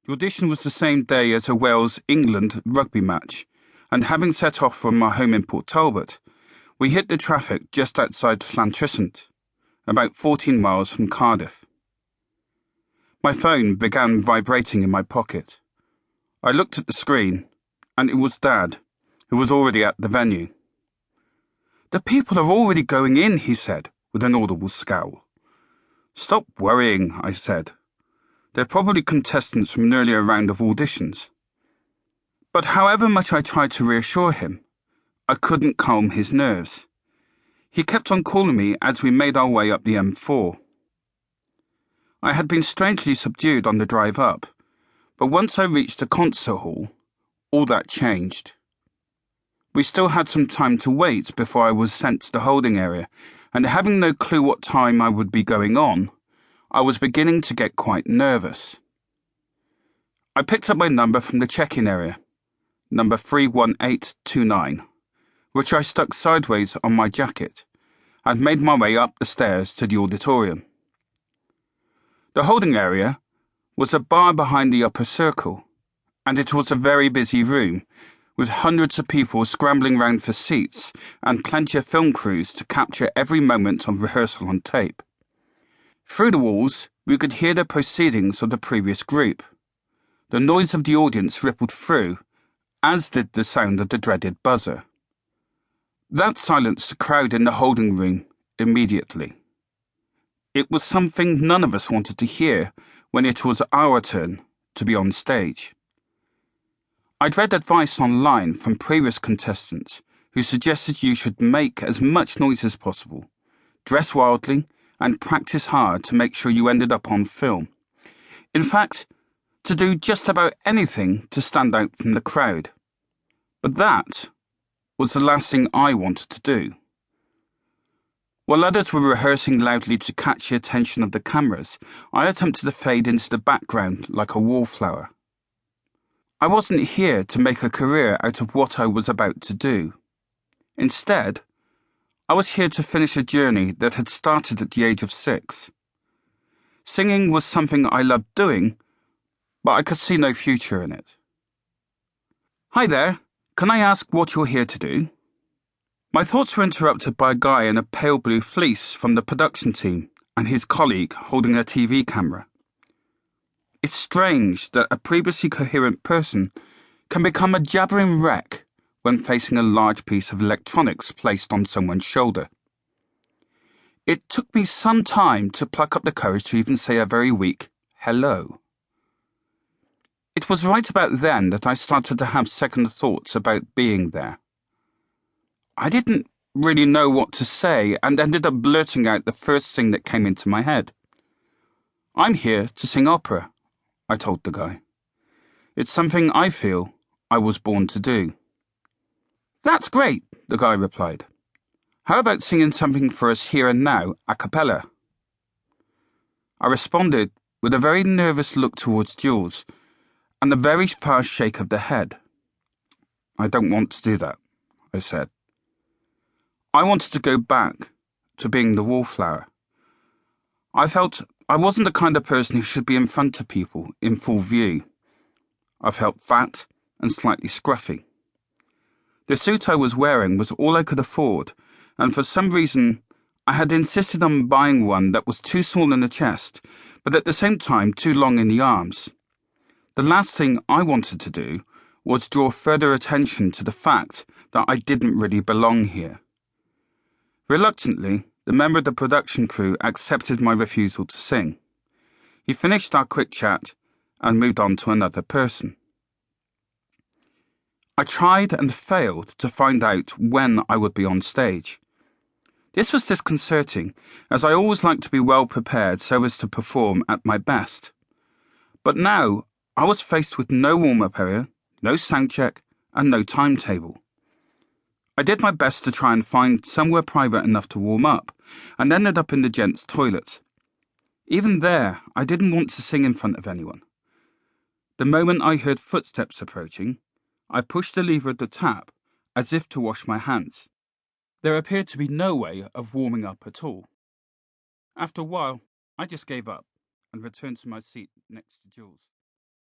The audition was the same day as a Wales-England rugby match, and having set off from my home in Port Talbot, we hit the traffic just outside Llantrisant, about 14 miles from Cardiff. My phone began vibrating in my pocket. I looked at the screen, and it was Dad, who was already at the venue. "The people are already going in," he said, with an audible scowl. "Stop worrying," I said. "They're probably contestants from an earlier round of auditions." But however much I tried to reassure him, I couldn't calm his nerves. He kept on calling me as we made our way up the M4. I had been strangely subdued on the drive up, but once I reached the concert hall, all that changed. We still had some time to wait before I was sent to the holding area, and having no clue what time I would be going on, I was beginning to get quite nervous. I picked up my number from the check-in area, number 31829, which I stuck sideways on my jacket, and made my way up the stairs to the auditorium. The holding area was a bar behind the upper circle, and it was a very busy room, with hundreds of people scrambling round for seats and plenty of film crews to capture every moment of rehearsal on tape. Through the walls, we could hear the proceedings of the previous group. The noise of the audience rippled through, as did the sound of the dreaded buzzer. That silenced the crowd in the holding room immediately. It was something none of us wanted to hear when it was our turn to be on stage. I'd read advice online from previous contestants who suggested you should make as much noise as possible, dress wildly, and practice hard to make sure you ended up on film. In fact, to do just about anything to stand out from the crowd. But that was the last thing I wanted to do. While others were rehearsing loudly to catch the attention of the cameras, I attempted to fade into the background like a wallflower. I wasn't here to make a career out of what I was about to do. Instead, I was here to finish a journey that had started at the age of 6. Singing was something I loved doing, but I could see no future in it. "Hi there, can I ask what you're here to do?" My thoughts were interrupted by a guy in a pale blue fleece from the production team and his colleague holding a TV camera. It's strange that a previously coherent person can become a jabbering wreck when facing a large piece of electronics placed on someone's shoulder. It took me some time to pluck up the courage to even say a very weak hello. It was right about then that I started to have second thoughts about being there. I didn't really know what to say and ended up blurting out the first thing that came into my head. "I'm here to sing opera," I told the guy. "It's something I feel I was born to do." "That's great," the guy replied. "How about singing something for us here and now, a cappella?" I responded with a very nervous look towards Jules and a very fast shake of the head. "I don't want to do that," I said. I wanted to go back to being the wallflower. I felt I wasn't the kind of person who should be in front of people in full view. I felt fat and slightly scruffy. The suit I was wearing was all I could afford, and for some reason I had insisted on buying one that was too small in the chest, but at the same time too long in the arms. The last thing I wanted to do was draw further attention to the fact that I didn't really belong here. Reluctantly, the member of the production crew accepted my refusal to sing. He finished our quick chat and moved on to another person. I tried and failed to find out when I would be on stage. This was disconcerting, as I always liked to be well prepared so as to perform at my best. But now I was faced with no warm-up area, no sound check, and no timetable. I did my best to try and find somewhere private enough to warm up, and ended up in the gents' toilet. Even there, I didn't want to sing in front of anyone. The moment I heard footsteps approaching, I pushed the lever of the tap as if to wash my hands. There appeared to be no way of warming up at all. After a while, I just gave up and returned to my seat next to Jules.